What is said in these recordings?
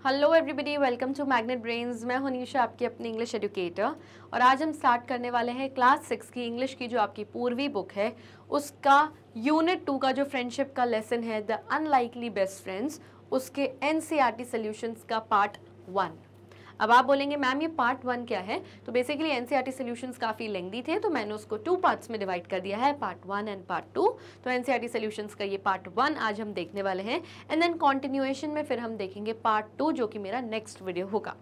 Hello everybody, welcome to magnet brains. मैं हूं निशा, आपकी अपनी इंग्लिश एजुकेटर। और आज हम स्टार्ट करने वाले हैं क्लास 6 की इंग्लिश की जो आपकी पूर्वी बुक है उसका यूनिट 2 का जो फ्रेंडशिप का लेसन है द अनलाइकली बेस्ट फ्रेंड्स, उसके एनसीईआरटी सॉल्यूशंस का पार्ट 1। अब आप बोलेंगे मैम ये पार्ट 1 क्या है? तो बेसिकली एनसीईआरटी सॉल्यूशंस काफ़ी लेंदी थे तो मैंने उसको 2 पार्ट्स में डिवाइड कर दिया है, पार्ट 1 एंड पार्ट 2। तो एनसीईआरटी सॉल्यूशंस का ये पार्ट 1 आज हम देखने वाले हैं एंड देन कंटिन्यूएशन में फिर हम देखेंगे पार्ट 2 जो कि मेरा नेक्स्ट वीडियो होगा।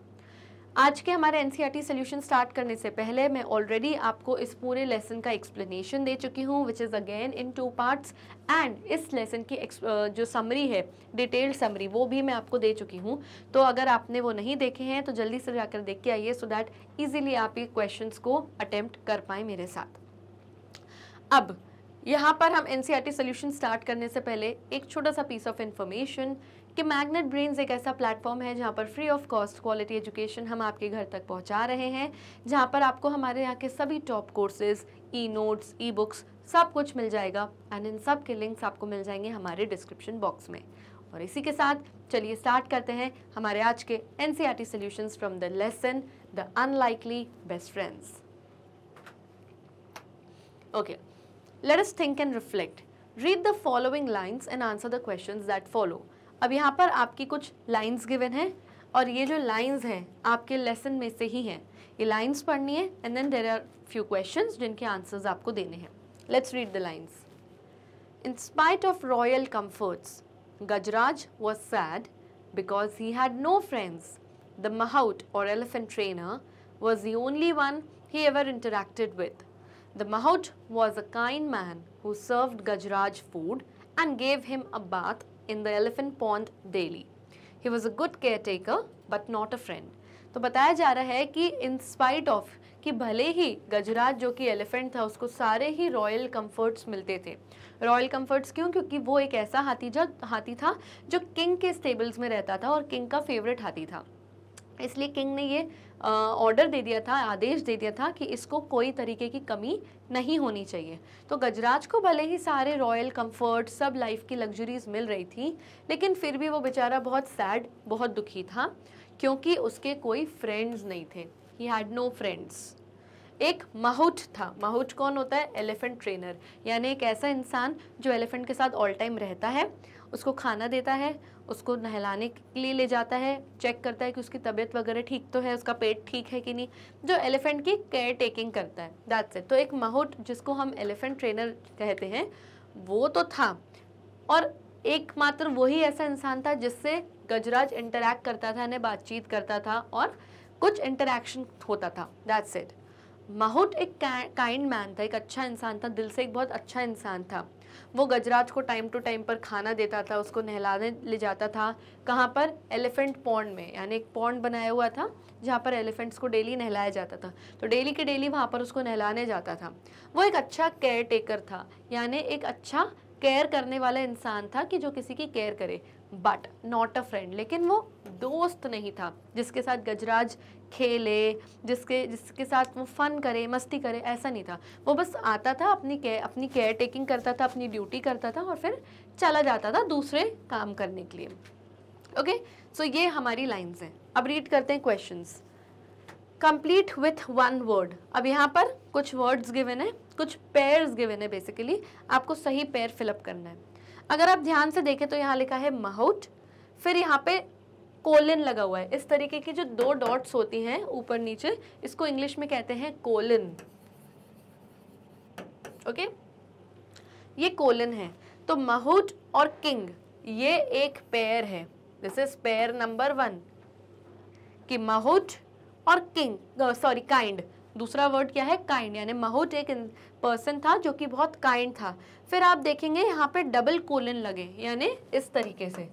आज के हमारे एनसीईआरटी सॉल्यूशन स्टार्ट करने से पहले मैं ऑलरेडी आपको इस पूरे लेसन का एक्सप्लेनेशन दे चुकी हूँ which is again in 2 parts and इस लेसन की जो समरी है, डिटेल्ड समरी, वो भी मैं आपको दे चुकी हूँ। तो अगर आपने वो नहीं देखे हैं तो जल्दी से जाकर देख के आइए सो दैट ईजिली आप ये क्वेश्चंस को अटेम्प्ट कर पाएँ मेरे साथ। अब यहाँ पर हम एनसीईआरटी सॉल्यूशन स्टार्ट करने से पहले एक छोटा सा पीस ऑफ इन्फॉर्मेशन कि मैग्नेट ब्रेन्स एक ऐसा प्लेटफॉर्म है जहाँ पर free of cost quality education हम आपके घर तक पहुँचा रहे हैं, जहाँ पर आपको हमारे यहाँ के सभी top courses, e notes, e books सब कुछ मिल जाएगा एंड इन सब के लिंक्स आपको मिल जाएंगे हमारे डिस्क्रिप्शन बॉक्स में। और इसी के साथ चलिए स्टार्ट करते हैं हमारे आज के NCERT solutions from the lesson the unlikely best friends. Okay, let us think and reflect. Read the following lines and answer the questions that follow. अब यहाँ पर आपकी कुछ लाइन्स गिवन हैं और ये जो लाइन्स हैं आपके लेसन में से ही हैं। ये लाइन्स पढ़नी है and then there are few questions जिनके आंसर्स आपको देने हैं। Let's read the lines. In spite of royal comforts, Gajraj was sad because he had no friends. The mahout or elephant trainer was the only one he ever interacted with. The mahout was a kind man who served Gajraj food and gave him a bath in the elephant pond daily. He was a good caretaker but not a friend. तो बताया जा रहा है कि in spite of कि भले ही गजराज जो कि एलिफेंट था उसको सारे ही रॉयल कंफर्ट्स मिलते थे। रॉयल कंफर्ट्स क्यों? क्योंकि वो एक ऐसा हाथी था जो किंग के स्टेबल्स में रहता था और किंग का फेवरेट हाथी था। इसलिए किंग ने ये ऑर्डर दे दिया था, आदेश दे दिया था कि इसको कोई तरीके की कमी नहीं होनी चाहिए। तो गजराज को भले ही सारे रॉयल कंफर्ट, सब लाइफ की लग्जरीज मिल रही थी, लेकिन फिर भी वो बेचारा बहुत सैड, बहुत दुखी था क्योंकि उसके कोई फ्रेंड्स नहीं थे। He had no friends. एक माहौट था। माहौट कौन होता है? एलिफेंट ट्रेनर, यानी एक ऐसा इंसान जो एलिफेंट के साथ ऑल टाइम रहता है, उसको खाना देता है, उसको नहलाने के लिए ले जाता है, चेक करता है कि उसकी तबीयत वगैरह ठीक तो है, उसका पेट ठीक है कि नहीं, जो एलिफेंट की केयर टेकिंग करता है। That's it. तो एक माहौट जिसको हम एलिफेंट ट्रेनर कहते हैं वो तो था, और एकमात्र वही ऐसा इंसान था जिससे गजराज इंटरैक्ट करता था, यानी बातचीत करता था और कुछ इंटरैक्शन होता था। That's it. माहौट एक काइंड मैन था, एक अच्छा इंसान था, दिल से एक बहुत अच्छा इंसान था। वो गजराज को टाइम टू टाइम पर खाना देता था, उसको नहलाने ले जाता था। कहाँ पर? एलिफेंट पॉन्ड में, यानी एक पॉन्ड बनाया हुआ था जहाँ पर एलिफेंट्स को डेली नहलाया जाता था। तो डेली के डेली वहाँ पर उसको नहलाने जाता था। वो एक अच्छा केयर टेकर था, यानी एक अच्छा केयर करने वाला इंसान था कि जो किसी की केयर करे, बट नॉट अ फ्रेंड। लेकिन वो दोस्त नहीं था जिसके साथ गजराज खेले, जिसके साथ वो फन करे, मस्ती करे, ऐसा नहीं था। वो बस आता था, अपनी केयर टेकिंग करता था, अपनी ड्यूटी करता था और फिर चला जाता था दूसरे काम करने के लिए। ओके, सो ये हमारी लाइन्स हैं। अब रीड करते हैं questions. Complete with one word. अब यहाँ पर कुछ वर्ड्स गिवन है, कुछ पेयर्स गिवन है। बेसिकली आपको सही पेयर फिलअप करना है। अगर आप ध्यान से देखें तो यहाँ लिखा है माहौट, फिर यहाँ पे कोलन लगा हुआ है। इस तरीके की जो 2 डॉट्स होती हैं ऊपर नीचे, इसको इंग्लिश में कहते हैं कोलन। ओके, ये कोलन है। तो माहौट और किंग ये एक पेयर है। दिस इज पेयर नंबर 1 कि माहौट और किंग, सॉरी काइंड। दूसरा वर्ड क्या है? काइंड, यानी माहौट एक पर्सन था जो कि बहुत काइंड था। फिर आप देखेंगे यहाँ पे डबल कोलन लगे, यानी इस तरीके से,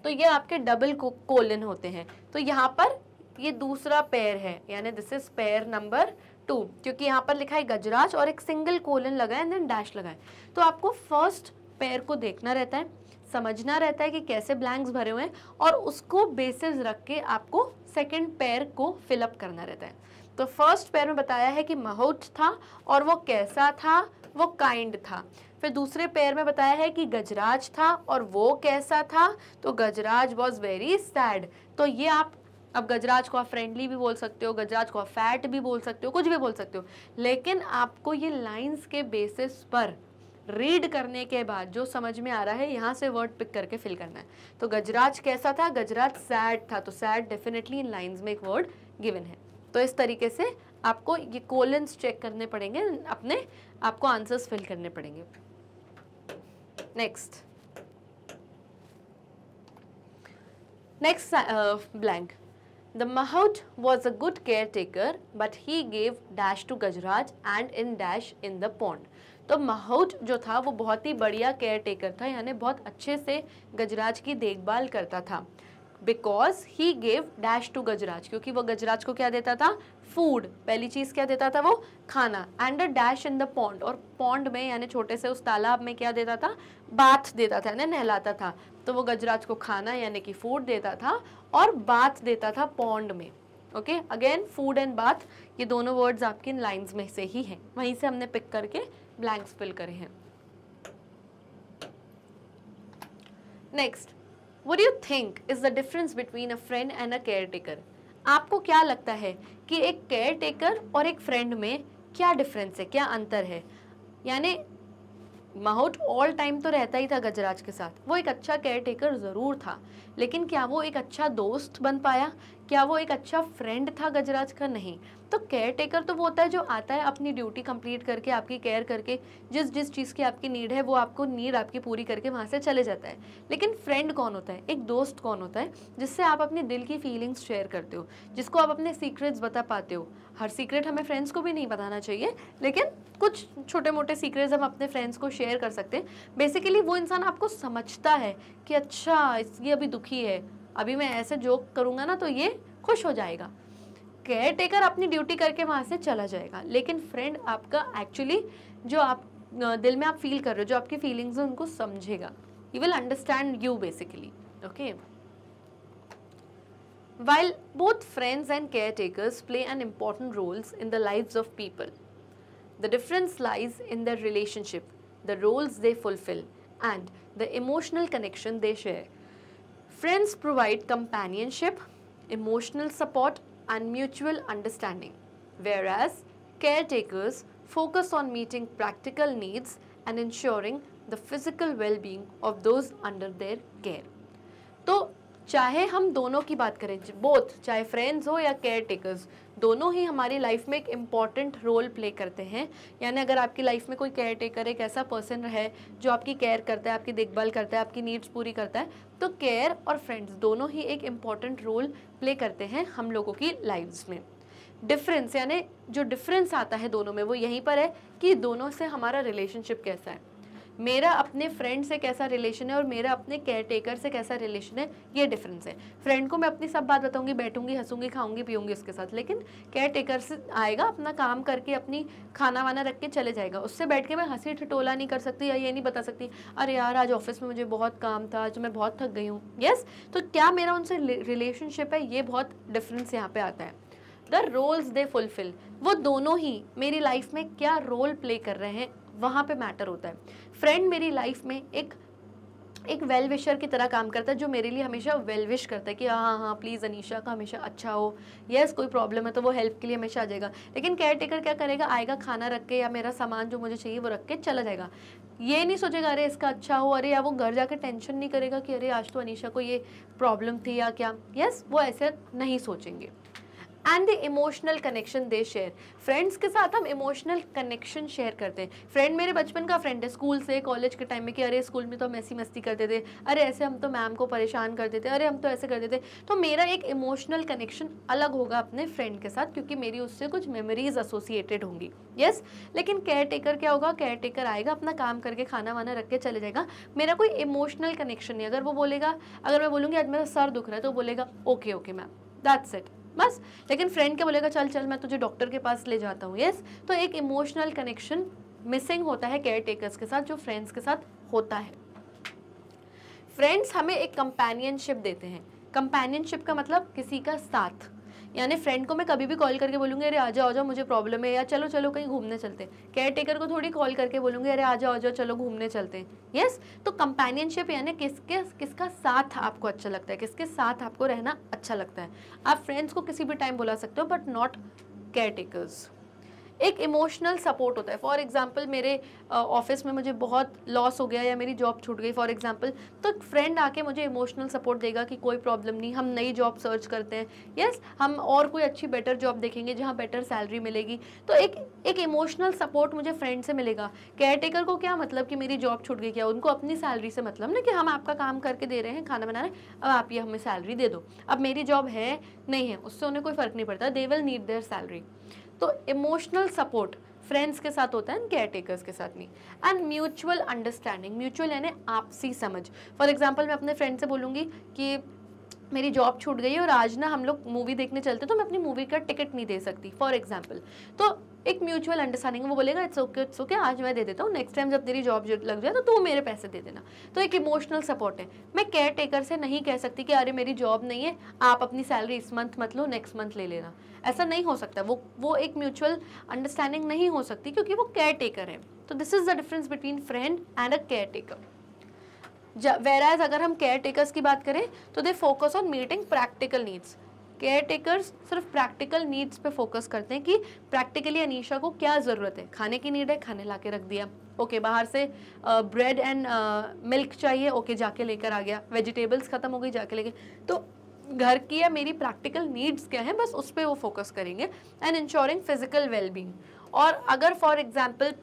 तो ये आपके डबल कोलन होते हैं। तो यहाँ पर ये दूसरा पेयर है, यानी दिस इज पेयर नंबर 2, क्योंकि यहाँ पर लिखा है गजराज और एक सिंगल कोलन लगा है एंड देन डैश लगा है। तो आपको फर्स्ट पेयर को देखना रहता है, समझना रहता है कि कैसे ब्लैंक्स भरे हुए हैं, और उसको बेसिस रख के आपको सेकेंड पेयर को फिलअप करना रहता है। तो फर्स्ट पेयर में बताया है कि माहौट था और वो कैसा था? वो काइंड था। फिर दूसरे पेयर में बताया है कि गजराज था और वो कैसा था, तो गजराज वॉज वेरी सैड। तो ये आप अब गजराज को आप फ्रेंडली भी बोल सकते हो, गजराज को आप फैट भी बोल सकते हो, कुछ भी बोल सकते हो, लेकिन आपको ये लाइंस के बेसिस पर रीड करने के बाद जो समझ में आ रहा है यहाँ से वर्ड पिक करके फिल करना है। तो गजराज कैसा था, गजराज सैड था, तो सैड डेफिनेटली इन लाइंस में एक वर्ड गिवन है। तो इस तरीके से आपको ये कोलन्स चेक करने पड़ेंगे, अपने आपको आंसर्स फिल करने पड़ेंगे। Next blank. The Mahout was a good caretaker, but he gave dash to Gajraj and in dash in the pond. तो माहौट जो था वो बहुत ही बढ़िया केयर टेकर था, यानी बहुत अच्छे से गजराज की देखभाल करता था। Because he gave dash to Gajraj, क्योंकि वो गजराज को क्या देता था, फूड, पहली चीज क्या देता था, वो खाना, and a dash in the pond, और पॉन्ड में यानी छोटे से उस तालाब में क्या देता था, बाथ देता था, यानी नहलाता था। तो वो गजराज को खाना यानी कि फूड देता था और बाथ देता था पॉन्ड में। Okay, again food and bath, ये दोनों वर्ड्स आपके इन लाइंस में से ही हैं, वहीं से हमने पिक करके ब्लैंक्स फिल करे हैं। Next, What do you think is the difference between a friend and a caretaker? आपको क्या लगता है कि एक केयर टेकर और एक फ्रेंड में क्या डिफरेंस है, क्या अंतर है? यानी माहौट ऑल टाइम तो रहता ही था गजराज के साथ, वो एक अच्छा केयर टेकर ज़रूर था, लेकिन क्या वो एक अच्छा दोस्त बन पाया, क्या वो एक अच्छा फ्रेंड था गजराज का? नहीं। तो केयर टेकर तो वो होता है जो आता है अपनी ड्यूटी कंप्लीट करके, आपकी केयर करके, जिस जिस चीज़ की आपकी नीड है वो आपको नीड आपकी पूरी करके वहाँ से चले जाता है। लेकिन फ्रेंड कौन होता है, एक दोस्त कौन होता है, जिससे आप अपने दिल की फीलिंग्स शेयर करते हो, जिसको आप अपने सीक्रेट्स बता पाते हो। हर सीक्रेट हमें फ्रेंड्स को भी नहीं बताना चाहिए, लेकिन कुछ छोटे मोटे सीक्रेट्स हम अपने फ्रेंड्स को शेयर कर सकते हैं। बेसिकली वो इंसान आपको समझता है कि अच्छा ये अभी दुखी है, अभी मैं ऐसे जोक करूँगा ना तो ये खुश हो जाएगा। केयर टेकर अपनी ड्यूटी करके वहाँ से चला जाएगा, लेकिन फ्रेंड आपका एक्चुअली जो आप दिल में आप फील कर रहे हो, जो आपकी फीलिंग्स हैं उनको समझेगा। He will understand you basically. Okay, while both friends and caretakers play an important roles in the lives of people, the difference lies in their relationship, the roles they fulfill, and the emotional connection they share. Friends provide companionship, emotional support, and mutual understanding, whereas caretakers focus on meeting practical needs and ensuring the physical well-being of those under their care. तो चाहे हम दोनों की बात करें, both, चाहे friends हो या केयर टेकर्स, दोनों ही हमारी लाइफ में एक इम्पॉर्टेंट रोल प्ले करते हैं। यानी अगर आपकी लाइफ में कोई केयर टेकर एक ऐसा पर्सन है जो आपकी केयर करता है, आपकी देखभाल करता है, आपकी नीड्स पूरी करता है, तो केयर और फ्रेंड्स दोनों ही एक इम्पॉर्टेंट रोल प्ले करते हैं हम लोगों की लाइफ्स में। डिफरेंस यानी जो डिफरेंस आता है दोनों में वो यहीं पर है कि दोनों से हमारा रिलेशनशिप कैसा है। मेरा अपने फ्रेंड से कैसा रिलेशन है और मेरा अपने केयर टेकर से कैसा रिलेशन है, ये डिफरेंस है। फ्रेंड को मैं अपनी सब बात बताऊंगी, बैठूंगी, हंसूंगी, खाऊंगी, पीऊंगी उसके साथ, लेकिन केयर टेकर से आएगा, अपना काम करके, अपनी खाना वाना रख के चले जाएगा। उससे बैठ के मैं हंसी ठिठोला नहीं कर सकती या ये नहीं बता सकती अरे यार आज ऑफिस में मुझे बहुत काम था, आज मैं बहुत थक गई हूँ। यस, तो क्या मेरा उनसे रिलेशनशिप है, ये बहुत डिफरेंस यहाँ पे आता है। द रोल्स दे फुलफिल, वो दोनों ही मेरी लाइफ में क्या रोल प्ले कर रहे हैं वहाँ पे मैटर होता है। फ्रेंड मेरी लाइफ में एक वेल विशर की तरह काम करता है, जो मेरे लिए हमेशा वेल विश करता है कि हाँ हाँ प्लीज़ अनीशा का हमेशा अच्छा हो, यस कोई प्रॉब्लम है तो वो हेल्प के लिए हमेशा आ जाएगा। लेकिन केयर टेकर क्या करेगा, आएगा खाना रख के या मेरा सामान जो मुझे चाहिए वो रख के चला जाएगा। ये नहीं सोचेगा अरे इसका अच्छा हो, अरे या वो घर जाकर टेंशन नहीं करेगा कि अरे आज तो अनीशा को ये प्रॉब्लम थी या क्या। यस, वो ऐसे नहीं सोचेंगे। And the emotional connection they share, friends के साथ हम इमोशनल कनेक्शन शेयर करते हैं। फ्रेंड मेरे बचपन का फ्रेंड है, स्कूल से, कॉलेज के टाइम में कि अरे स्कूल में तो हम ऐसी मस्ती करते थे, अरे ऐसे हम तो मैम को परेशान करते थे, अरे हम तो ऐसे करते थे। तो मेरा एक इमोशनल कनेक्शन अलग होगा अपने फ्रेंड के साथ, क्योंकि मेरी उससे कुछ मेमोरीज एसोसिएटेड होंगी। यस, लेकिन केयर टेकर क्या होगा, केयर टेकर आएगा, अपना काम करके खाना वाना रख के चले जाएगा, मेरा कोई इमोशनल कनेक्शन नहीं। अगर वो बोलेगा, अगर मैं बोलूँगी आज मेरा सर दुख रहा है, तो बोलेगा okay okay ma'am, that's it, बस। लेकिन फ्रेंड क्या बोलेगा, चल चल मैं तुझे डॉक्टर के पास ले जाता हूँ। यस, तो एक इमोशनल कनेक्शन मिसिंग होता है केयर टेकर्स के साथ, जो फ्रेंड्स के साथ होता है। फ्रेंड्स हमें एक कंपेनियनशिप देते हैं। कंपेनियनशिप का मतलब किसी का साथ, यानी फ्रेंड को मैं कभी भी कॉल करके बोलूँगी अरे आ जाओ मुझे प्रॉब्लम है, या चलो चलो कहीं घूमने चलते हैं। केयर टेकर को थोड़ी कॉल करके बोलूँगी अरे आ जाओ चलो घूमने चलते हैं। यस, तो कंपेनियनशिप यानी किसका साथ आपको अच्छा लगता है, किसके साथ आपको रहना अच्छा लगता है। आप फ्रेंड्स को किसी भी टाइम बुला सकते हो बट नॉट केयर टेकर्स। एक इमोशनल सपोर्ट होता है। फॉर एग्जांपल मेरे ऑफिस में मुझे बहुत लॉस हो गया या मेरी जॉब छूट गई फॉर एग्जांपल, तो फ्रेंड आके मुझे इमोशनल सपोर्ट देगा कि कोई प्रॉब्लम नहीं, हम नई जॉब सर्च करते हैं, यस हम और कोई अच्छी बेटर जॉब देखेंगे जहाँ बेटर सैलरी मिलेगी। तो एक इमोशनल सपोर्ट मुझे फ्रेंड से मिलेगा। केयर टेकर को क्या मतलब कि मेरी जॉब छूट गई, क्या उनको अपनी सैलरी से मतलब ना कि हम आपका काम करके दे रहे हैं, खाना बना रहे हैं, अब आप ये हमें सैलरी दे दो। अब मेरी जॉब है नहीं है उससे उन्हें कोई फर्क नहीं पड़ता, they will need their salary. तो इमोशनल सपोर्ट फ्रेंड्स के साथ होता है, केयर टेकर्स के साथ नहीं। एंड म्यूचुअल अंडरस्टैंडिंग, म्यूचुअल यानी आपसी समझ। फॉर एग्जांपल मैं अपने फ्रेंड से बोलूँगी कि मेरी जॉब छूट गई और आज ना हम लोग मूवी देखने चलते, तो मैं अपनी मूवी का टिकट नहीं दे सकती फॉर एग्जांपल, तो एक म्यूचुअल अंडरस्टैंडिंग, वो बोलेगा इट्स ओके आज मैं दे देता हूँ, नेक्स्ट टाइम जब तेरी जॉब लग जाए तो तू मेरे पैसे दे देना। तो एक इमोशनल सपोर्ट है। मैं केयर टेकर से नहीं कह सकती कि अरे मेरी जॉब नहीं है, आप अपनी सैलरी इस मंथ मत लो, नेक्स्ट मंथ ले लेना, ऐसा नहीं हो सकता। वो एक म्यूचुअल अंडरस्टैंडिंग नहीं हो सकती क्योंकि वो केयर टेकर है। तो this is the difference between friend and a care taker. Whereas अगर हम केयर टेकर्स की बात करें तो they focus on meeting practical needs. Care takers सिर्फ प्रैक्टिकल नीड्स पे फोकस करते हैं कि प्रैक्टिकली अनीशा को क्या ज़रूरत है, खाने की नीड है, खाने ला के रख दिया, ओके बाहर से ब्रेड एंड मिल्क चाहिए, ओके जाके लेकर आ गया, वेजिटेबल्स खत्म हो गई जाके लेके। तो घर की या मेरी प्रैक्टिकल नीड्स क्या है बस उस पर वो फोकस करेंगे। And ensuring physical wellbeing. और अगर फॉर एग्जाम्पल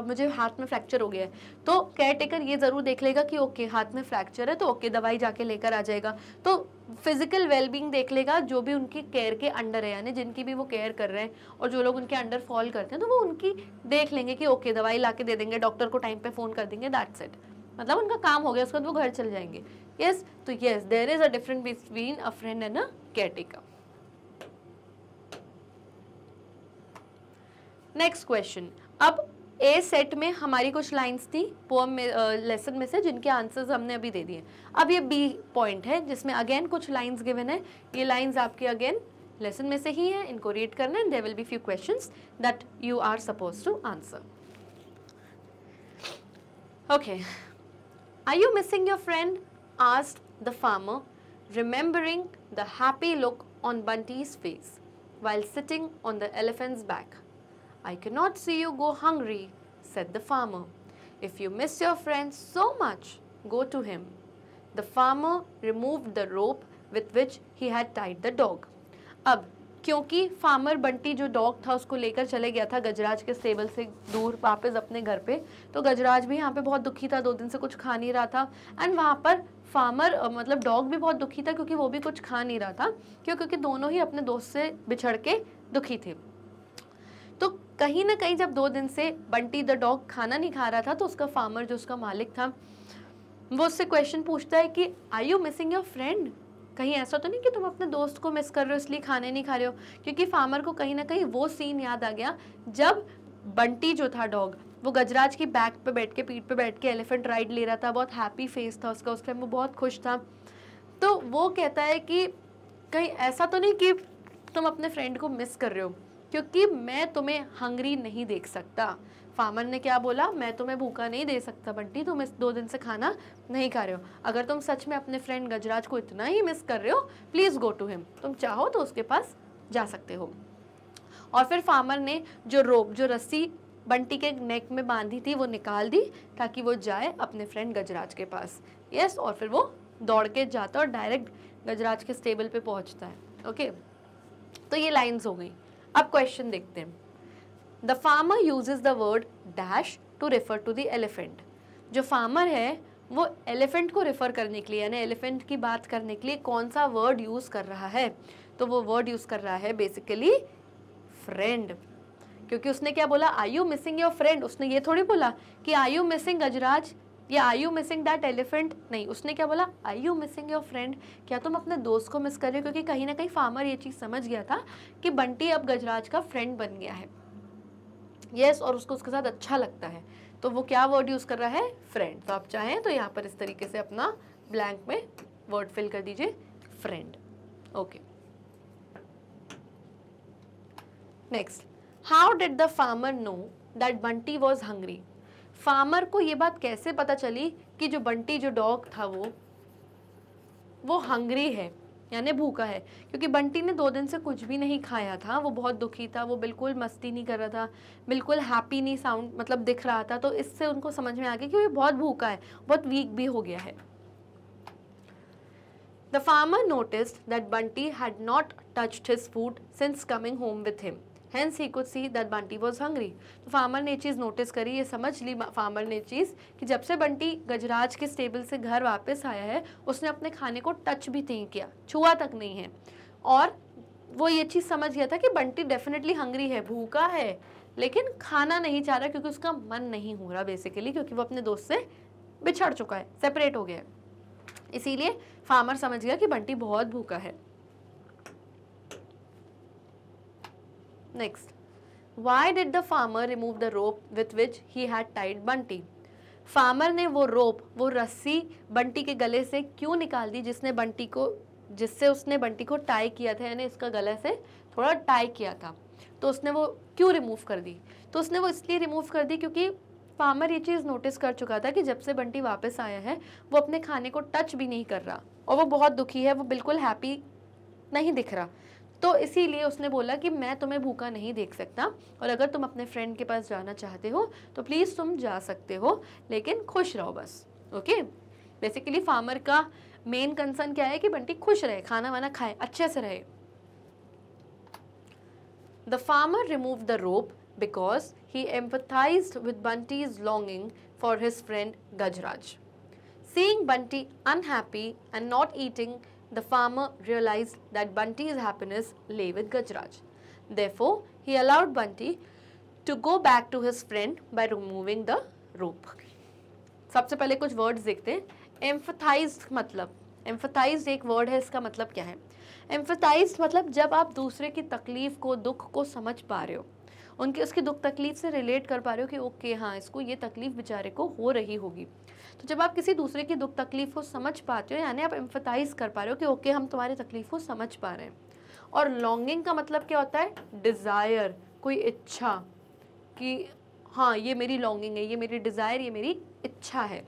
मुझे हाथ में फ्रैक्चर हो गया है तो केयर टेकर ये ज़रूर देख लेगा कि ओके हाथ में फ्रैक्चर है तो ओके दवाई जाके लेकर आ जाएगा। तो फिजिकल वेलबींग देख लेगा जो भी उनकी केयर के अंडर है, यानी जिनकी भी वो केयर कर रहे हैं और जो लोग उनके अंडर फॉल करते हैं तो वो उनकी देख लेंगे कि ओके दवाई ला के दे देंगे, डॉक्टर को टाइम पे फ़ोन कर देंगे, दैट्स इट, मतलब उनका काम हो गया, उसके बाद वो घर चल जाएंगे। यस, तो yes there is a difference between a friend and a caretaker. Next question. अब ए सेट में हमारी कुछ लाइंस थी पोएम में, लेसन में से, जिनके आंसर्स हमने अभी दे दिए। अब ये बी पॉइंट है जिसमें अगेन कुछ लाइंस गिवन है। ये लाइंस आपके अगेन लेसन में से ही है, इनको रीड करना है। There will be few questions that you are suppose to answer. Okay, are you missing your friend? Asked the farmer, remembering the happy look on Bunty's face while sitting on the elephant's back. I cannot see you go hungry, said the farmer. If you miss your friend so much, go to him. The farmer removed the rope with which he had tied the dog. अब क्योंकि farmer Bunty जो dog था उसको लेकर चले गया था गजराज के स्टेबल से दूर वापस अपने घर पे, तो गजराज भी यहाँ पे बहुत दुखी था, 2 दिन से कुछ खा नहीं रहा था। एंड वहाँ पर फार्मर मतलब डॉग भी बहुत दुखी था क्योंकि वो भी कुछ खा नहीं रहा था, क्योंकि दोनों ही अपने दोस्त से बिछड़ के दुखी थे। तो कहीं ना कहीं जब 2 दिन से बंटी द डॉग खाना नहीं खा रहा था तो उसका फार्मर जो उसका मालिक था वो उससे क्वेश्चन पूछता है कि are you missing your friend? कहीं ऐसा तो नहीं कि तुम अपने दोस्त को मिस कर रहे हो इसलिए खाने नहीं खा रहे हो? क्योंकि फार्मर को कहीं ना कहीं वो सीन याद आ गया जब बंटी जो था डॉग वो गजराज की बैक पे बैठ के, पीठ पे बैठ के एलिफेंट राइड ले रहा था, बहुत हैप्पी फेस था उसका, उस टाइम वो बहुत खुश था। तो वो कहता है कि कहीं ऐसा तो नहीं कि तुम अपने फ्रेंड को मिस कर रहे हो, क्योंकि मैं तुम्हें हंग्री नहीं देख सकता। फार्मर ने क्या बोला, मैं तुम्हें भूखा नहीं दे सकता बंटी, तुम इस 2 दिन से खाना नहीं खा रहे हो। अगर तुम सच में अपने फ्रेंड गजराज को इतना ही मिस कर रहे हो, प्लीज़ गो टू हिम, तुम चाहो तो उसके पास जा सकते हो। और फिर फार्मर ने जो रोप, जो रस्सी बंटी के नेक में बांधी थी वो निकाल दी ताकि वो जाए अपने फ्रेंड गजराज के पास। यस, और फिर वो दौड़ के जाता और डायरेक्ट गजराज के स्टेबल पे पहुंचता है। ओके, तो ये लाइंस हो गई। अब क्वेश्चन देखते हैं। The farmer uses the word dash to refer to the elephant. जो फार्मर है वो एलिफेंट को रेफर करने के लिए, यानी एलिफेंट की बात करने के लिए कौन सा वर्ड यूज़ कर रहा है? तो वो वर्ड यूज़ कर रहा है बेसिकली फ्रेंड। क्योंकि उसने क्या बोला, are you missing your friend? उसने ये थोड़ी बोला कि आर यू मिसिंग गजराज या are you missing that elephant, नहीं, उसने क्या बोला, are you missing your friend? क्या तुम अपने दोस्त को मिस कर रहे हो? क्योंकि कहीं ना कहीं फार्मर ये चीज़ समझ गया था कि बंटी अब गजराज का फ्रेंड बन गया है। यस, और उसको उसके साथ अच्छा लगता है, तो वो क्या वर्ड यूज़ कर रहा है, फ्रेंड। तो आप चाहें तो यहाँ पर इस तरीके से अपना ब्लैंक में वर्ड फिल कर दीजिए, friend. Okay. Next, how did the farmer know that Bunty was hungry? Farmer को ये बात कैसे पता चली कि जो बंटी जो डॉग था वो हंग्री है यानी भूखा है? क्योंकि बंटी ने 2 दिन से कुछ भी नहीं खाया था, वो बहुत दुखी था, वो बिल्कुल मस्ती नहीं कर रहा था, बिल्कुल हैप्पी नहीं साउंड मतलब दिख रहा था, तो इससे उनको समझ में आ गया कि ये बहुत भूखा है, बहुत वीक भी हो गया है. The farmer noticed that Bunty had not touched his food since coming home with him. Hence he could see that Bunty was hungry. तो फार्मर ने ये चीज़ नोटिस करी, ये समझ ली फार्मर ने चीज़ कि जब से बंटी गजराज के स्टेबल से घर वापस आया है उसने अपने खाने को टच भी नहीं किया, छुआ तक नहीं है, और वो ये चीज़ समझ गया था कि बंटी डेफिनेटली हंग्री है, भूखा है, लेकिन खाना नहीं चाह रहा क्योंकि उसका मन नहीं हो रहा बेसिकली, क्योंकि वो अपने दोस्त से बिछड़ चुका है, सेपरेट हो गया है. इसीलिए फार्मर समझ गया कि बंटी बहुत भूखा है. Next, why did the farmer remove the rope with which he had tied Bunty? Farmer ने वो रोप, वो रस्सी बंटी के गले से क्यों निकाल दी जिससे उसने बंटी को टाई किया था, यानी इसका गले से थोड़ा टाई किया था, तो उसने वो क्यों रिमूव कर दी? तो उसने वो इसलिए रिमूव कर दी क्योंकि फार्मर ये चीज़ नोटिस कर चुका था कि जब से बंटी वापस आया है वो अपने खाने को टच भी नहीं कर रहा और वो बहुत दुखी है, वो बिल्कुल हैप्पी नहीं दिख रहा. तो इसीलिए उसने बोला कि मैं तुम्हें भूखा नहीं देख सकता, और अगर तुम अपने फ्रेंड के पास जाना चाहते हो तो प्लीज़ तुम जा सकते हो, लेकिन खुश रहो बस. ओके, बेसिकली फार्मर का मेन कंसर्न क्या है कि बंटी खुश रहे, खाना वाना खाए, अच्छे से रहे. The farmer remove the rope because he empathized with Bunty's longing for his friend Gajraj. Seeing Bunty unhappy and not eating, the farmer realized that Bunty's happiness lay with Gajraj. Therefore, he allowed Bunty to go back to his friend by removing the rope. सबसे पहले कुछ words देखते हैं. एम्फेथाइज्ड मतलब, एम्फेथाइज्ड एक word है, इसका मतलब क्या है? एम्फेथाइज्ड मतलब जब आप दूसरे की तकलीफ को, दुख को समझ पा रहे हो, उसकी दुख तकलीफ से रिलेट कर पा रहे हो कि ओके हाँ, इसको ये तकलीफ बेचारे को हो रही होगी. तो जब आप किसी दूसरे की दुख तकलीफ को समझ पाते हो, यानी आप एम्फेथाइज कर पा रहे हो कि ओके हम तुम्हारी तकलीफ को समझ पा रहे हैं. और लॉन्गिंग का मतलब क्या होता है? डिज़ायर, कोई इच्छा, कि हाँ ये मेरी लॉन्गिंग है, ये मेरी डिज़ायर, ये मेरी इच्छा है.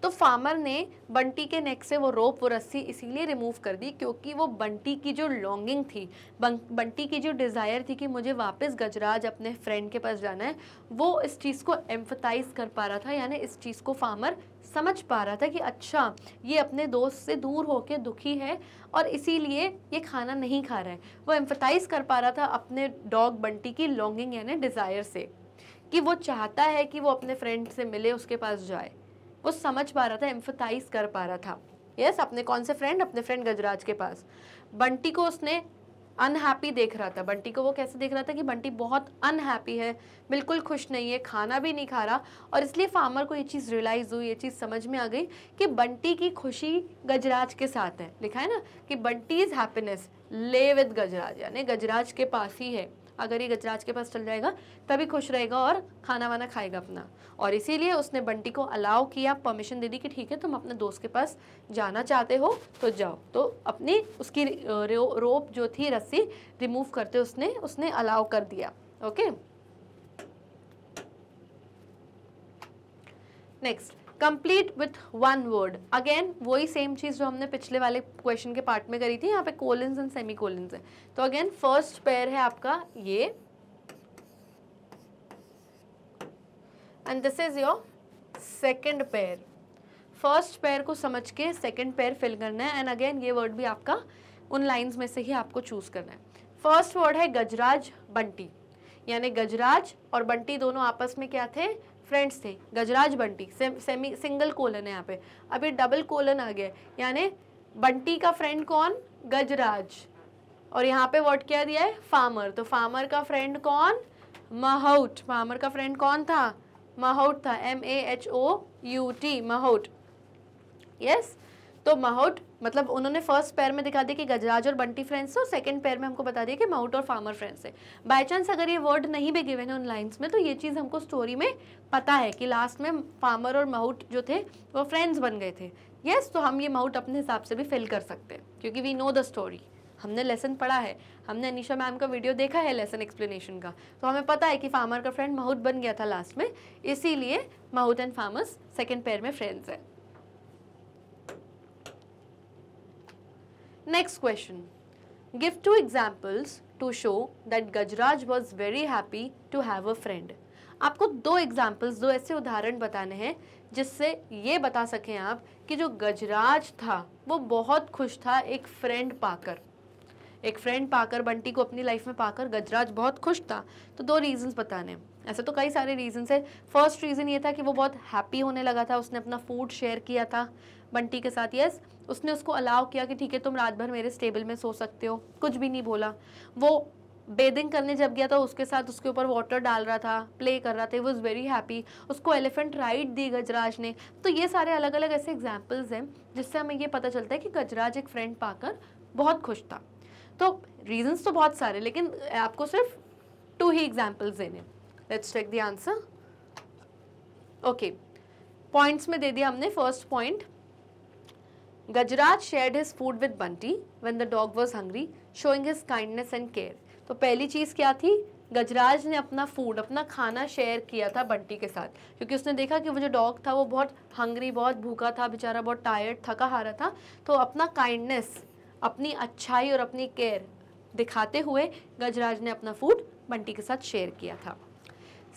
तो फार्मर ने बंटी के नेक से वो रोप, वो रस्सी इसीलिए रिमूव कर दी क्योंकि वो बंटी की जो लॉन्गिंग थी, बंटी की जो डिज़ायर थी कि मुझे वापस गजराज अपने फ्रेंड के पास जाना है, वो इस चीज़ को एम्फेथाइज कर पा रहा था, यानी इस चीज़ को फार्मर समझ पा रहा था कि अच्छा ये अपने दोस्त से दूर होकर दुखी है और इसीलिए ये खाना नहीं खा रहा है. वो एम्फेथाइज कर पा रहा था अपने डॉग बंटी की लॉन्गिंग यानी डिज़ायर से, कि वो चाहता है कि वो अपने फ्रेंड से मिले, उसके पास जाए. वो समझ पा रहा था, एम्फेथाइज कर पा रहा था. यस, अपने कौन से फ्रेंड? अपने फ्रेंड गजराज के पास. बंटी को उसने अनहैप्पी देख रहा था. बंटी को वो कैसे देख रहा था कि बंटी बहुत अनहैप्पी है, बिल्कुल खुश नहीं है, खाना भी नहीं खा रहा. और इसलिए फार्मर को ये चीज़ रियलाइज़ हुई, ये चीज़ समझ में आ गई कि बंटी की खुशी गजराज के साथ है. लिखा है ना कि बंटीज हैप्पीनेस ले विद गजराज, यानी गजराज के पास ही है. अगर ये गजराज के पास चल जाएगा तभी खुश रहेगा और खाना वाना खाएगा अपना. और इसीलिए उसने बंटी को अलाउ किया, परमिशन दे दी कि ठीक है तुम अपने दोस्त के पास जाना चाहते हो तो जाओ. तो अपनी उसकी रोप जो थी, रस्सी रिमूव करते उसने अलाउ कर दिया. Okay, next, complete with one word. Again वही सेम चीज़ जो हमने पिछले वाले क्वेश्चन के पार्ट में करी थी, यहाँ पे कोलन्स एंड सेमी कोलन्स है. तो अगेन फर्स्ट पेयर है आपका ये, and this is your second pair. First pair को समझ के सेकंड पेयर फिल करना है. एंड अगेन ये वर्ड भी आपका उन लाइंस में से ही आपको चूज करना है. फर्स्ट वर्ड है गजराज बंटी, यानी गजराज और बंटी दोनों आपस में क्या थे? फ्रेंड्स थे. गजराज बंटी, सेमी सिंगल कोलन है यहाँ पे, अभी डबल कोलन आ गया, यानी बंटी का फ्रेंड कौन? गजराज. और यहाँ पे वर्ड क्या दिया है? फार्मर. तो फार्मर का फ्रेंड कौन? महौट. फार्मर का फ्रेंड कौन था? महौट था, MAHOUT, महौट. यस, तो माहौट मतलब उन्होंने फर्स्ट पेयर में दिखा दिया कि गजराज और बंटी फ्रेंड्स थे, और सेकंड पेयर में हमको बता दिया कि माहौट और फार्मर फ्रेंड्स थे। बाय चांस अगर ये वर्ड नहीं भी गिवन है उन लाइंस में, तो ये चीज़ हमको स्टोरी में पता है कि लास्ट में फार्मर और माहौट जो थे वो फ्रेंड्स बन गए थे। यस, तो हम ये माहौट अपने हिसाब से भी फिल कर सकते हैं क्योंकि वी नो द स्टोरी, हमने लेसन पढ़ा है, हमने अनीशा मैम का वीडियो देखा है लेसन एक्सप्लेनेशन का, तो हमें पता है कि फार्मर का फ्रेंड माहौट बन गया था लास्ट में, इसीलिए mahout and farmers second pair में फ्रेंड्स है। Next question, give 2 examples to show that Gajraj was very happy to have a friend. आपको 2 एग्जाम्पल्स, 2 ऐसे उदाहरण बताने हैं जिससे ये बता सकें आप कि जो गजराज था वो बहुत खुश था एक फ्रेंड पाकर। एक फ्रेंड पाकर, बंटी को अपनी लाइफ में पाकर गजराज बहुत खुश था। तो 2 रीजंस बताने हैं, ऐसे तो कई सारे रीजंस है। फर्स्ट रीजन ये था कि वो बहुत हैप्पी होने लगा था, उसने अपना फूड शेयर किया था बंटी के साथ। यस, उसने उसको अलाउ किया कि ठीक है तुम रात भर मेरे स्टेबल में सो सकते हो, कुछ भी नहीं बोला। वो बेदिंग करने जब गया था उसके साथ उसके ऊपर वाटर डाल रहा था, प्ले कर रहा था, वॉज वेरी हैप्पी। उसको एलिफेंट राइड दी गजराज ने। तो ये सारे अलग अलग ऐसे एग्जाम्पल्स हैं जिससे हमें ये पता चलता है कि गजराज एक फ्रेंड पाकर बहुत खुश था। तो रीजंस तो बहुत सारे, लेकिन आपको सिर्फ 2 ही एग्जाम्पल्स देने। Let's check the answer. Okay, points में दे दिया हमने। First point, Gajraj shared his food with Bunty when the dog was hungry, showing his kindness and care. तो पहली चीज क्या थी, गजराज ने अपना फूड, अपना खाना शेयर किया था बंटी के साथ, क्योंकि उसने देखा कि वो जो डॉग था वो बहुत हंग्री, बहुत भूखा था बेचारा, बहुत टायर्ड, थका हारा था। तो अपना काइंडनेस, अपनी अच्छाई और अपनी केयर दिखाते हुए गजराज ने अपना फूड बंटी के साथ शेयर किया था।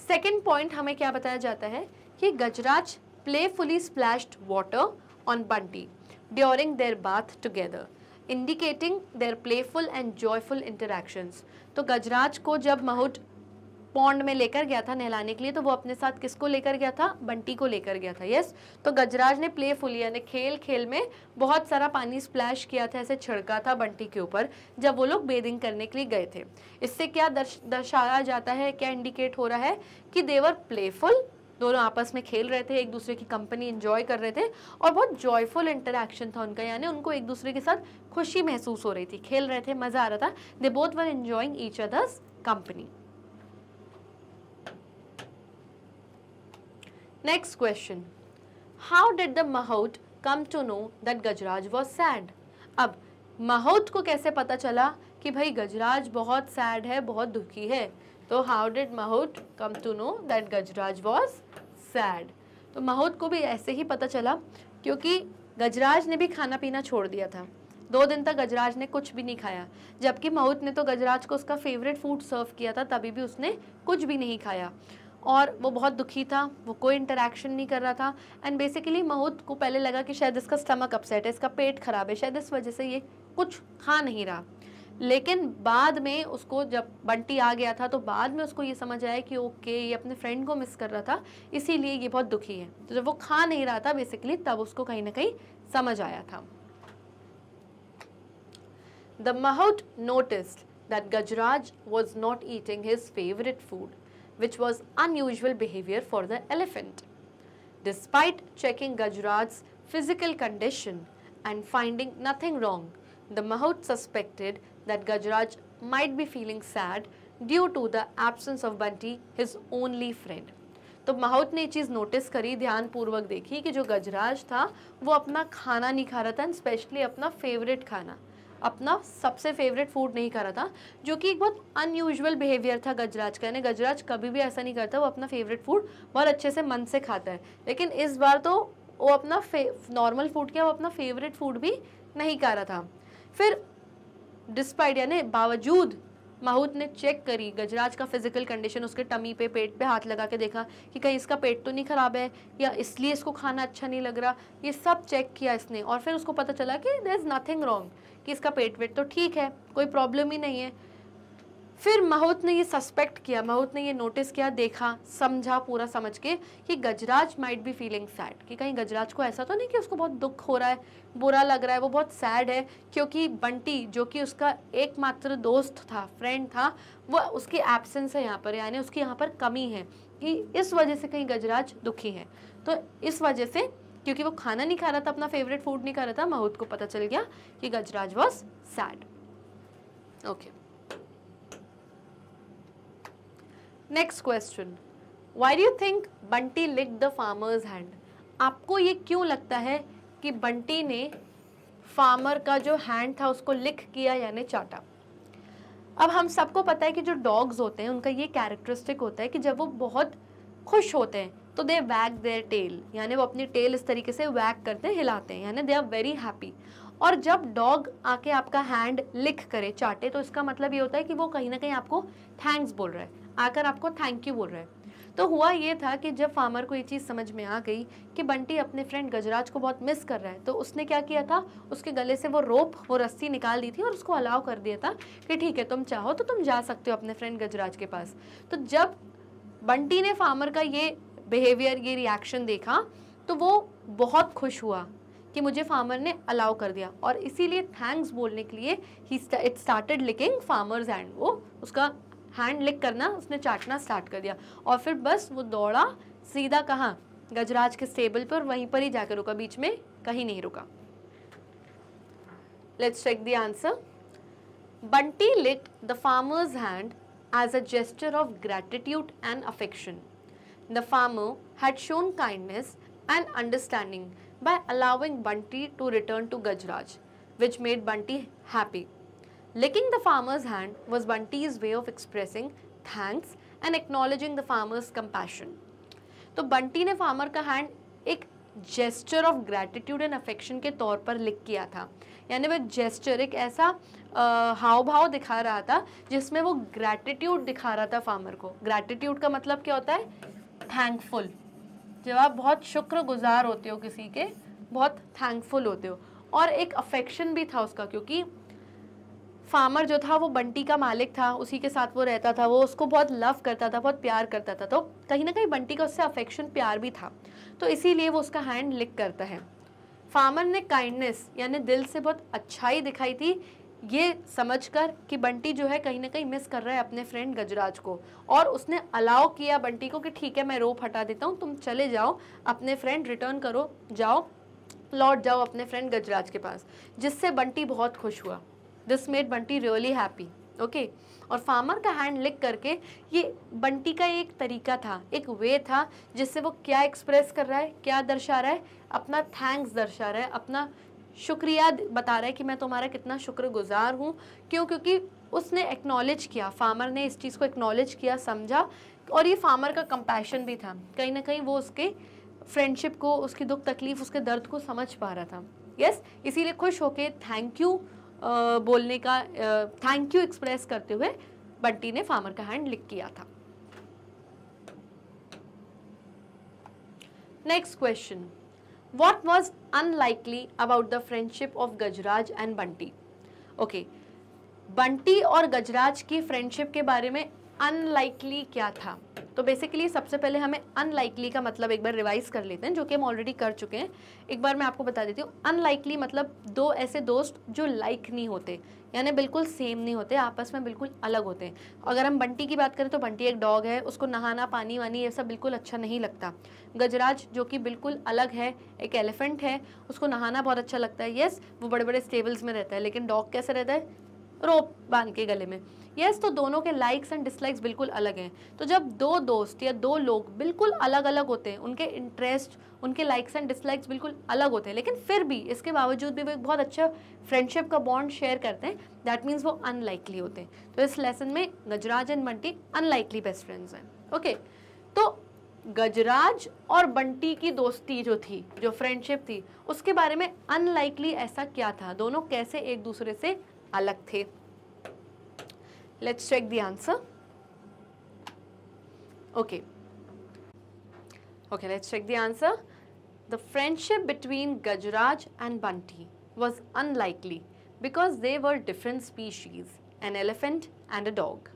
सेकेंड पॉइंट हमें क्या बताया जाता है कि Gajraj playfully splashed water on Bunty during their bath together, indicating their playful and joyful interactions. तो गजराज को जब माहौट पॉन्ड में लेकर गया था नहलाने के लिए, तो वो अपने साथ किसको लेकर गया था, बंटी को लेकर गया था। यस, तो गजराज ने प्लेफुली यानी खेल खेल में बहुत सारा पानी स्प्लैश किया था, ऐसे छिड़का था बंटी के ऊपर जब वो लोग बेदिंग करने के लिए गए थे। इससे क्या दर्शाया जाता है, क्या इंडिकेट हो रहा है कि देवर प्लेफुल, दोनों आपस में खेल रहे थे, एक दूसरे की कंपनी एंजॉय कर रहे थे, और बहुत जॉयफुल इंटरैक्शन था उनका, यानी उनको एक दूसरे के साथ खुशी महसूस हो रही थी, खेल रहे थे, मजा आ रहा था। They both were enjoying each others company. Next question, how did the Mahout come to know that Gajraj was sad? अब माहौट को कैसे पता चला कि भाई गजराज बहुत सैड है, बहुत दुखी है? तो how did Mahout come to know that Gajraj was sad? तो माहौट को भी ऐसे ही पता चला क्योंकि गजराज ने भी खाना पीना छोड़ दिया था। 2 दिन तक गजराज ने कुछ भी नहीं खाया, जबकि माहौट ने तो गजराज को उसका फेवरेट फूड सर्व किया था, तभी भी उसने कुछ भी नहीं खाया और वो बहुत दुखी था, वो कोई इंटरेक्शन नहीं कर रहा था। एंड बेसिकली माहौट को पहले लगा कि शायद इसका स्टमक अपसेट है, इसका पेट खराब है, शायद इस वजह से ये कुछ खा नहीं रहा। लेकिन बाद में उसको जब बंटी आ गया था तो बाद में उसको ये समझ आया कि ओके ये अपने फ्रेंड को मिस कर रहा था, इसीलिए ये बहुत दुखी है। तो जब वो खा नहीं रहा था बेसिकली, तब उसको कहीं ना कहीं समझ आया था। The Mahout noticed that Gajraj was not eating his favorite food, which was unusual behavior for the elephant. Despite checking Gajraj's physical condition and finding nothing wrong, the Mahout suspected that Gajraj might be feeling sad due to the absence of Bunty, his only friend. तो माहौट ने ये चीज़ notice करी, ध्यानपूर्वक देखी कि जो गजराज था वो अपना खाना नहीं खा रहा था, स्पेशली अपना फेवरेट खाना, अपना सबसे फेवरेट फूड नहीं खा रहा था, जो कि एक बहुत अनयूजुअल बिहेवियर था गजराज का। यानी गजराज कभी भी ऐसा नहीं करता, वो अपना फेवरेट फूड बहुत अच्छे से मन से खाता है, लेकिन इस बार तो वो अपना नॉर्मल फूड क्या, वो अपना फेवरेट फूड भी नहीं खा रहा था। फिर डिस्पाइट यानी बावजूद माहौट ने चेक करी गजराज का फिजिकल कंडीशन, उसके टमी पे, पेट पे हाथ लगा के देखा कि कहीं इसका पेट तो नहीं खराब है या इसलिए इसको खाना अच्छा नहीं लग रहा, ये सब चेक किया इसने। और फिर उसको पता चला कि देयर इज़ नथिंग रॉन्ग, कि इसका पेट वेट तो ठीक है, कोई प्रॉब्लम ही नहीं है। फिर माहौट ने ये सस्पेक्ट किया, माहौट ने ये नोटिस किया, देखा, समझा, पूरा समझ के कि गजराज माइट बी फीलिंग सैड, कि कहीं गजराज को ऐसा तो नहीं कि उसको बहुत दुख हो रहा है, बुरा लग रहा है, वो बहुत सैड है क्योंकि बंटी जो कि उसका एकमात्र दोस्त था, फ्रेंड था, वो उसकी एब्सेंस है यहाँ पर, यानी उसकी यहाँ पर कमी है, कि इस वजह से कहीं गजराज दुखी है। तो इस वजह से क्योंकि वो खाना नहीं खा रहा था, अपना फेवरेट फूड नहीं खा रहा था, माहूत को पता चल गया कि Gajraj was sad. Okay, next question. Why do you think Bunty licked the farmer's hand? आपको ये क्यों लगता है कि बंटी ने फार्मर का जो हैंड था उसको लिक किया यानी चाटा? अब हम सबको पता है कि जो डॉग्स होते हैं उनका ये कैरेक्टरिस्टिक होता है कि जब वो बहुत खुश होते हैं तो दे वैग देयर टेल, यानी वो अपनी टेल इस तरीके से वैग करते हैं, हिलाते हैं, यानी दे आर वेरी हैप्पी. और जब डॉग आके आपका हैंड लिक करे, चाटे, तो इसका मतलब ये होता है कि वो कहीं ना कहीं आपको थैंक्स बोल रहा है, आकर आपको थैंक यू बोल रहा है. तो हुआ ये था कि जब फार्मर को ये चीज़ समझ में आ गई कि बंटी अपने फ्रेंड गजराज को बहुत मिस कर रहा है, तो उसने क्या किया था, उसके गले से वो रस्सी निकाल दी थी और उसको अलाउ कर दिया था कि ठीक है, तुम चाहो तो तुम जा सकते हो अपने फ्रेंड गजराज के पास. तो जब बंटी ने फार्मर का ये बिहेवियर, ये रिएक्शन देखा, तो वो बहुत खुश हुआ कि मुझे फार्मर ने अलाउ कर दिया, और इसीलिए थैंक्स बोलने के लिए it started licking farmer's hand. वो उसका हैंड लिक करना, उसने चाटना स्टार्ट कर दिया, और फिर बस वो दौड़ा सीधा कहाँ, गजराज के स्टेबल पर, वहीं पर ही जाकर रुका, बीच में कहीं नहीं रुका. Let's check the answer. Bunty licked the farmer's hand as a gesture of gratitude and affection. The farmer had shown kindness and understanding by allowing Bunty to return to Gajraj, which made Bunty happy. Licking the farmer's hand was Bunty's way of expressing thanks and acknowledging the farmer's compassion. तो बंटी ने farmer का hand एक gesture of gratitude and affection के तौर पर लिक किया था, यानी वो जेस्चर एक ऐसा हाव भाव दिखा रहा था जिसमें वो ग्रैटिट्यूड दिखा रहा था फार्मर को. ग्रैटिट्यूड का मतलब क्या होता है, थैंकफुल. जब आप बहुत शुक्रगुजार होते हो किसी के, बहुत थैंकफुल होते हो. और एक अफेक्शन भी था उसका, क्योंकि फार्मर जो था वो बंटी का मालिक था, उसी के साथ वो रहता था, वो उसको बहुत लव करता था, बहुत प्यार करता था, तो कहीं ना कहीं बंटी का उससे अफेक्शन, प्यार भी था, तो इसीलिए वो उसका हैंड लिक करता है. फार्मर ने काइंडनेस यानी दिल से बहुत अच्छाई दिखाई थी, ये समझकर कि बंटी जो है कहीं ना कहीं मिस कर रहा है अपने फ्रेंड गजराज को, और उसने अलाउ किया बंटी को कि ठीक है, मैं रोप हटा देता हूँ, तुम चले जाओ, अपने फ्रेंड रिटर्न करो, जाओ, लौट जाओ अपने फ्रेंड गजराज के पास, जिससे बंटी बहुत खुश हुआ. This made Bunty really happy. Okay, और फार्मर का हैंड लिक करके ये बंटी का एक तरीका था, एक वे था, जिससे वो क्या एक्सप्रेस कर रहा है, क्या दर्शा रहा है, अपना थैंक्स दर्शा रहा है, अपना शुक्रिया बता रहा है कि मैं तुम्हारा कितना शुक्रगुजार हूँ. क्यों? क्योंकि उसने एक्नॉलेज किया, फार्मर ने इस चीज़ को एक्नॉलेज किया, समझा, और ये फार्मर का कंपैशन भी था, कहीं ना कहीं वो उसके फ्रेंडशिप को, उसकी दुख तकलीफ, उसके दर्द को समझ पा रहा था. यस, इसीलिए खुश होके थैंक यू बोलने का, थैंक यू एक्सप्रेस करते हुए बंटी ने फार्मर का हैंड लिक किया था. Next question. What was unlikely about the friendship of Gajraj and Bunty? Okay, Bunty और गजराज की फ्रेंडशिप के बारे में अनलाइकली क्या था? तो बेसिकली सबसे पहले हमें अनलाइकली का मतलब एक बार रिवाइज कर लेते हैं, जो कि हम ऑलरेडी कर चुके हैं. एक बार मैं आपको बता देती हूँ. अनलाइकली मतलब दो ऐसे दोस्त जो लाइक नहीं होते, यानी बिल्कुल सेम नहीं होते, आपस में बिल्कुल अलग होते हैं. अगर हम बंटी की बात करें तो बंटी एक डॉग है, उसको नहाना, पानी वानी ये सब बिल्कुल अच्छा नहीं लगता. गजराज जो कि बिल्कुल अलग है, एक एलिफेंट है, उसको नहाना बहुत अच्छा लगता है. यस, वो बड़े बड़े स्टेबल्स में रहता है, लेकिन डॉग कैसे रहता है, रोप बांध के गले में. यस, तो दोनों के लाइक्स एंड डिसलाइक्स बिल्कुल अलग हैं. तो जब दो दोस्त या दो लोग बिल्कुल अलग अलग होते हैं, उनके इंटरेस्ट, उनके लाइक्स एंड डिसलाइक्स बिल्कुल अलग होते हैं, लेकिन फिर भी इसके बावजूद भी वो एक बहुत अच्छा फ्रेंडशिप का बॉन्ड शेयर करते हैं, दैट मीन्स वो अनलाइकली होते हैं. तो इस लेसन में Gajraj and Bunty unlikely best friends हैं. ओके, तो गजराज और बंटी की दोस्ती जो थी, जो फ्रेंडशिप थी, उसके बारे में अनलाइकली ऐसा क्या था, दोनों कैसे एक दूसरे से अलग थे? Let's check the answer. Okay, let's check the answer. The friendship between Gajraj and Bunty was unlikely because they were different species, an elephant and a dog.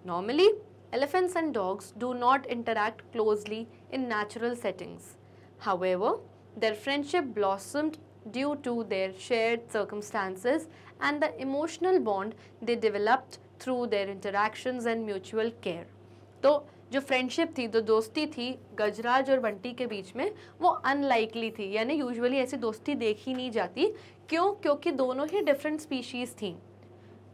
Normally, elephants and dogs do not interact closely in natural settings. However, their friendship blossomed due to their shared circumstances and the emotional bond they developed through their interactions and mutual care. तो जो friendship थी, जो दोस्ती थी गजराज और बंटी के बीच में, वो अनलाइकली थी, यानी यूजुअली ऐसी दोस्ती देखी नहीं जाती। क्यों? क्योंकि दोनों ही डिफरेंट स्पीशीज़ थी।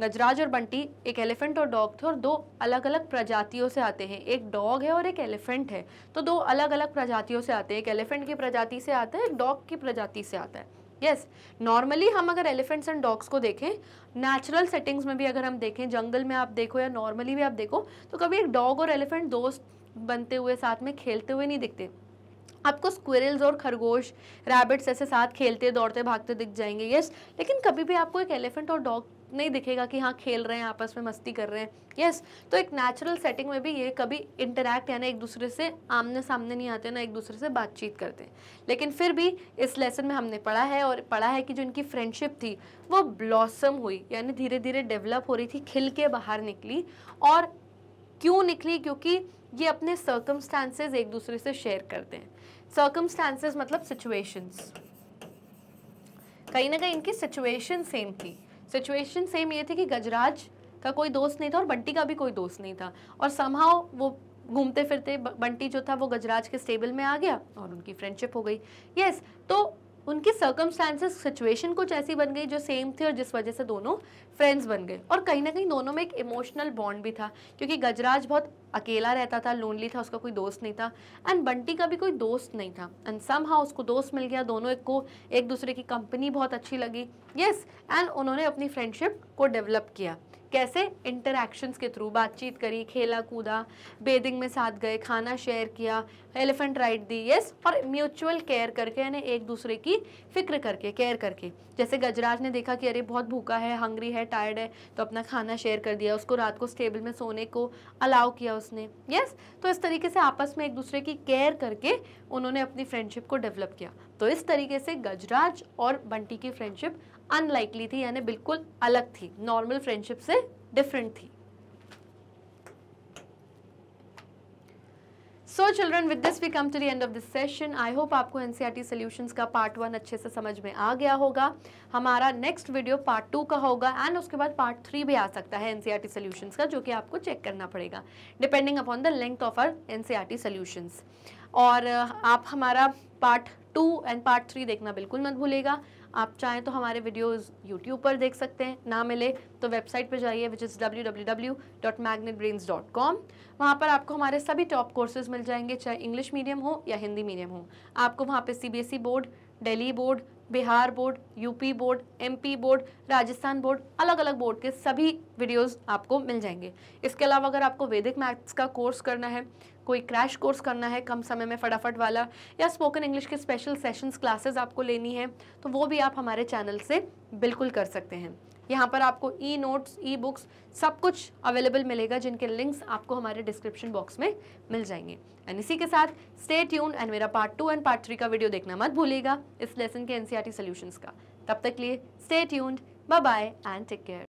गजराज और बंटी एक एलिफेंट और डॉग थे और दो अलग अलग प्रजातियों से आते हैं। एक डॉग है और एक एलिफेंट है, तो दो अलग अलग प्रजातियों से आते हैं। एक एलिफेंट की प्रजाति से आता है, एक डॉग की प्रजाति से आता है। यस, नॉर्मली हम अगर एलिफेंट्स एंड डॉग्स को देखें, नेचुरल सेटिंग्स में भी अगर हम देखें, जंगल में आप देखो या नॉर्मली भी आप देखो, तो कभी एक डॉग और एलिफेंट दोस्त बनते हुए साथ में खेलते हुए नहीं दिखते। आपको स्क्विरल्स और खरगोश, रैबिट्स ऐसे साथ खेलते दौड़ते भागते दिख जाएंगे, यस, लेकिन कभी भी आपको एक एलिफेंट और डॉग नहीं दिखेगा कि हाँ खेल रहे हैं, आपस में मस्ती कर रहे हैं। यस, तो एक नेचुरल सेटिंग में भी ये कभी इंटरैक्ट यानी एक दूसरे से आमने सामने नहीं आते, ना एक दूसरे से बातचीत करते हैं। लेकिन फिर भी इस लेसन में हमने पढ़ा है कि जो इनकी फ्रेंडशिप थी वो ब्लॉसम हुई, यानी धीरे धीरे डेवलप हो रही थी, खिल के बाहर निकली। और क्यों निकली? क्योंकि ये अपने सर्कमस्टांसेस एक दूसरे से शेयर करते हैं। सर्कमस्टांसेस मतलब सिचुएशंस, कहीं ना कहीं इनकी सिचुएशन सेम थी। सिचुएशन सेम ये थी कि गजराज का कोई दोस्त नहीं था और बंटी का भी कोई दोस्त नहीं था, और समहाउ वो घूमते फिरते बंटी जो था वो गजराज के स्टेबल में आ गया और उनकी फ्रेंडशिप हो गई। यस, तो उनकी सर्कमस्टांसेस, सिचुएशन कुछ ऐसी बन गई जो सेम थी और जिस वजह से दोनों फ्रेंड्स बन गए। और कहीं ना कहीं दोनों में एक इमोशनल बॉन्ड भी था, क्योंकि गजराज बहुत अकेला रहता था, लोनली था, उसका कोई दोस्त नहीं था, एंड बंटी का भी कोई दोस्त नहीं था, एंड समहाउ उसको दोस्त मिल गया। दोनों को एक दूसरे की कंपनी बहुत अच्छी लगी। यस, एंड उन्होंने अपनी फ्रेंडशिप को डेवलप किया। कैसे? इंटरैक्शंस के थ्रू, बातचीत करी, खेला कूदा, बेदिंग में साथ गए, खाना शेयर किया, एलिफेंट राइड दी, यस, और म्यूचुअल केयर करके, यानी एक दूसरे की फिक्र करके, केयर करके। जैसे गजराज ने देखा कि अरे बहुत भूखा है, हंग्री है, टायर्ड है, तो अपना खाना शेयर कर दिया, उसको रात को स्टेबल में सोने को अलाउ किया उसने। यस, तो इस तरीके से आपस में एक दूसरे की केयर करके उन्होंने अपनी फ्रेंडशिप को डेवलप किया। तो इस तरीके से गजराज और बंटी की फ्रेंडशिप अनलाइकली थी, यानी बिल्कुल अलग थी, नॉर्मल फ्रेंडशिप से डिफरेंट थी। So children, with this we come to the end of this session. I hope आपको एनसीईआरटी सॉल्यूशंस का पार्ट 1 अच्छे से समझ में आ गया होगा। हमारा नेक्स्ट वीडियो पार्ट 2 का होगा, एंड उसके बाद पार्ट 3 भी आ सकता है एनसीईआरटी सॉल्यूशंस का, जो कि आपको चेक करना पड़ेगा depending upon the length of our NCERT solutions. और आप हमारा पार्ट 2 एंड पार्ट 3 देखना बिल्कुल मत भूलेगा। आप चाहें तो हमारे वीडियोस YouTube पर देख सकते हैं, ना मिले तो वेबसाइट पर जाइए विच इज़ www.magnetbrains.com। वहाँ पर आपको हमारे सभी टॉप कोर्सेज मिल जाएंगे, चाहे इंग्लिश मीडियम हो या हिंदी मीडियम हो। आपको वहाँ पे CBSE board, Delhi board, Bihar board, UP board, MP board, Rajasthan board, अलग अलग बोर्ड के सभी वीडियोस आपको मिल जाएंगे। इसके अलावा अगर आपको वैदिक मैथ्स का कोर्स करना है, कोई क्रैश कोर्स करना है कम समय में फटाफट वाला, या स्पोकन इंग्लिश के स्पेशल सेशंस क्लासेस आपको लेनी है, तो वो भी आप हमारे चैनल से बिल्कुल कर सकते हैं। यहाँ पर आपको ई नोट्स, ई बुक्स सब कुछ अवेलेबल मिलेगा, जिनके लिंक्स आपको हमारे डिस्क्रिप्शन बॉक्स में मिल जाएंगे। एंड इसी के साथ स्टे ट्यून्ड, एंड मेरा पार्ट 2 एंड पार्ट 3 का वीडियो देखना मत भूलिएगा इस लेसन के एनसीईआरटी सॉल्यूशंस का। तब तक लिए stay tuned, bye bye and take care.